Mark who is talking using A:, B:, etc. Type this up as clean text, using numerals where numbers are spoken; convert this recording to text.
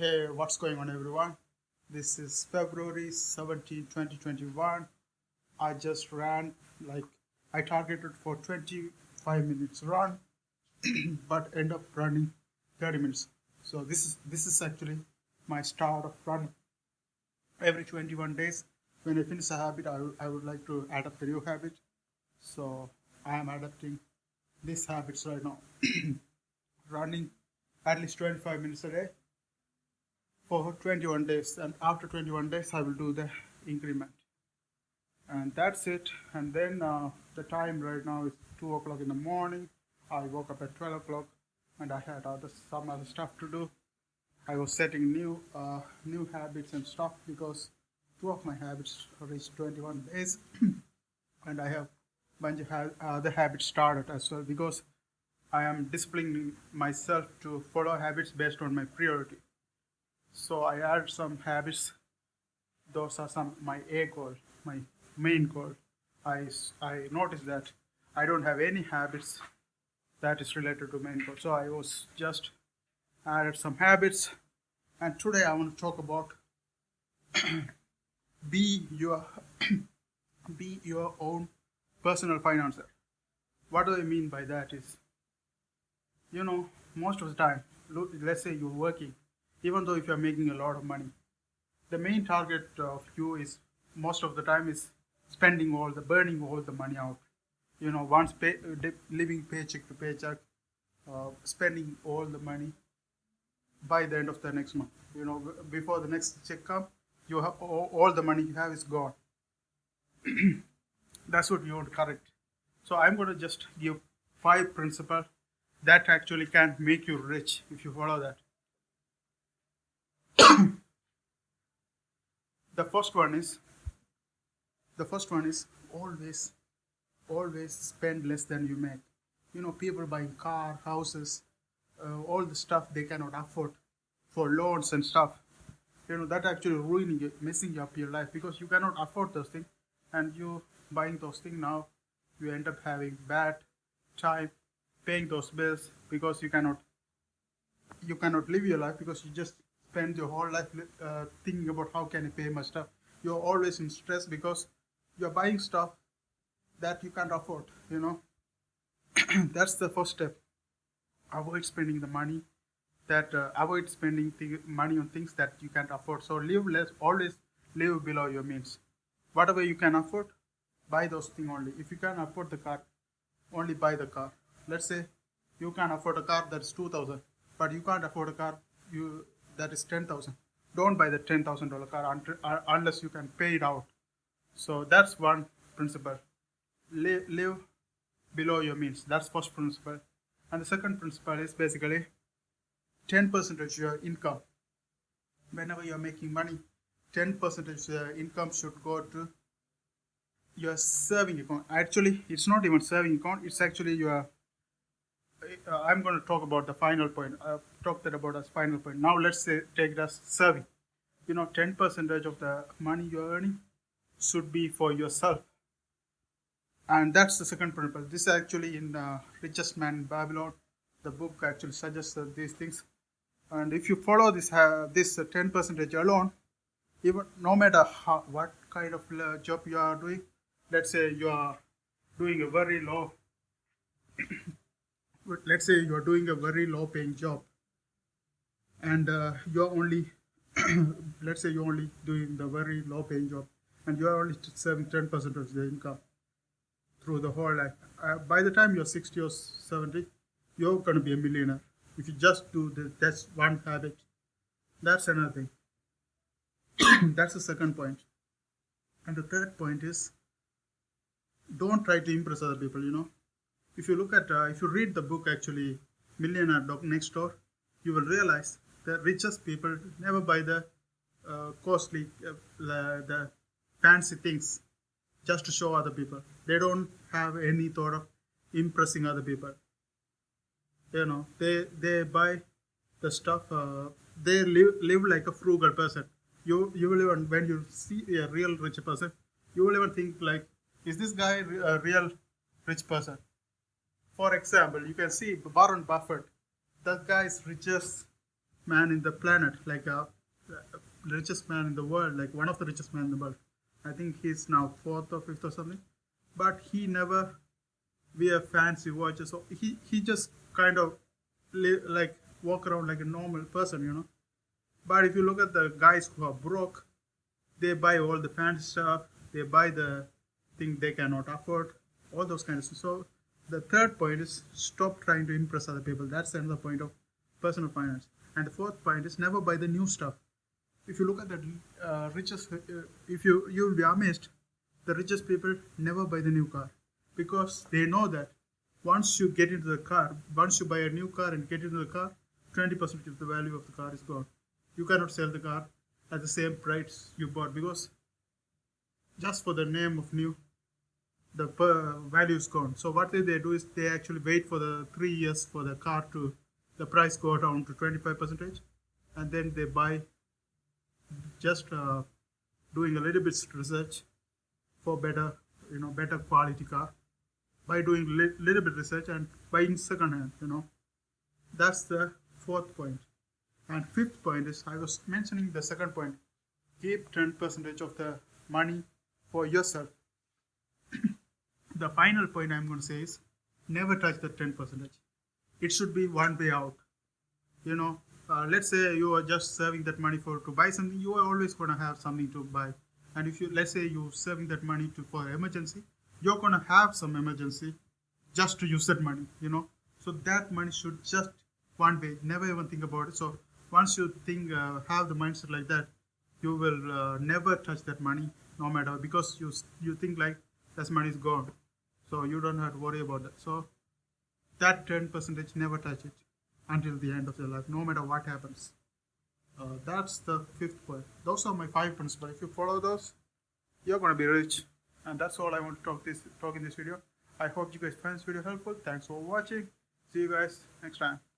A: Hey, what's going on, everyone? This is February 17, 2021. I just ran, like, I targeted for 25 minutes run, but end up running 30 minutes. So this is actually my start of running. Every 21 days, when I finish a habit, I would like to adapt a new habit. So I am adapting these habits right now. Running at least 25 minutes a day for 21 days, and after 21 days I will do the increment, and that's it. And then the time right now is 2 o'clock in the morning. I woke up at 12 o'clock and I had some other stuff to do. I was setting new habits and stuff because two of my habits reached 21 days and I have bunch of other habits started as well because I am disciplining myself to follow habits based on my priority. So I added some habits. Those are some my A goal, my main goal. I noticed that I don't have any habits that is related to main goal. So I was just added some habits, and today I want to talk about be your be your own personal financer. What do I mean by that is, most of the time, let's say you're working, even though if you're making a lot of money, the main target of you is most of the time is burning all the money out. Once living paycheck to paycheck, spending all the money by the end of the next month. Before the next check comes, you have all the money you have is gone. That's what you want to correct. So I'm going to just give 5 principles that actually can make you rich if you follow that. The first one is always spend less than you make. People buying car, houses, all the stuff they cannot afford for loans and stuff. That actually ruining it, messing up your life because you cannot afford those things, and you buying those things now, you end up having bad time paying those bills because you cannot live your life because you just spend your whole life thinking about how can I pay my stuff. You're always in stress because you're buying stuff that you can't afford. That's the first step. Avoid spending the money avoid spending money on things that you can't afford. So live less, always live below your means. Whatever you can afford, buy those things only. If you can afford the car, only buy the car. Let's say you can afford a car that's 2,000, but you can't afford a car that is 10,000. Don't buy the $10,000 car unless you can pay it out. So that's one principle. Live below your means. That's first principle. And the second principle is basically 10% of your income. Whenever you're making money, 10% of your income should go to your saving account. Actually, it's not even saving account. It's actually your. I'm going to talk about the final point. I've talked about as final point. Now let's say take it as saving. 10% of the money you're earning should be for yourself. And that's the second principle. This is actually in Richest Man in Babylon. The book actually suggests these things. And if you follow this 10% alone, even no matter what kind of job you are doing, let's say you are doing a very low, let's say you are doing a very low paying job, and you're only, let's say you're only doing the very low paying job, and you are only saving 10% of the income through the whole life. By the time you're 60 or 70, you're going to be a millionaire. If you just do that's one habit. That's another thing. That's the second point. And the third point is don't try to impress other people. If you look at, if you read the book actually, Millionaire Next Door, you will realize the richest people never buy the costly, the fancy things just to show other people. They don't have any thought of impressing other people. They buy the stuff. They live like a frugal person. You will even, when you see a real rich person, you will even think like, is this guy a real rich person? For example, you can see Warren Buffett. That guy is richest man in the planet, like richest man in the world, like one of the richest men in the world. I think he's now fourth or fifth or something. But he never wear fancy watches. So he just kind of like walk around like a normal person, you know. But if you look at the guys who are broke, they buy all the fancy stuff. They buy the thing they cannot afford, all those kinds of stuff. So the third point is stop trying to impress other people. That's another point of personal finance. And the fourth point is never buy the new stuff. If you look at the richest, if you will be amazed, the richest people never buy the new car because they know that once you get into the car, once you buy a new car and get into the car, 20% of the value of the car is gone. You cannot sell the car at the same price you bought because just for the name of new, the value is gone. So what they do is they actually wait for the 3 years for the car to the price go down to 25%, and then they buy just doing a little bit research for better, better quality car by doing little bit research and buying second hand. That's the fourth point. And fifth point is I was mentioning the second point. Keep 10% of the money for yourself. The final point I'm going to say is never touch the 10%. It should be one way out. Let's say you are just saving that money to buy something, you are always going to have something to buy. And if let's say you're saving that money for emergency, you're going to have some emergency just to use that money, So that money should just one way, never even think about it. So once you have the mindset like that, you will never touch that money, no matter, because you think like that money is gone. So you don't have to worry about that. So that 10% never touch it until the end of your life, no matter what happens. That's the fifth point. Those are my 5 principles. If you follow those, you're going to be rich. And that's all I want to talk in this video. I hope you guys find this video helpful. Thanks for watching. See you guys next time.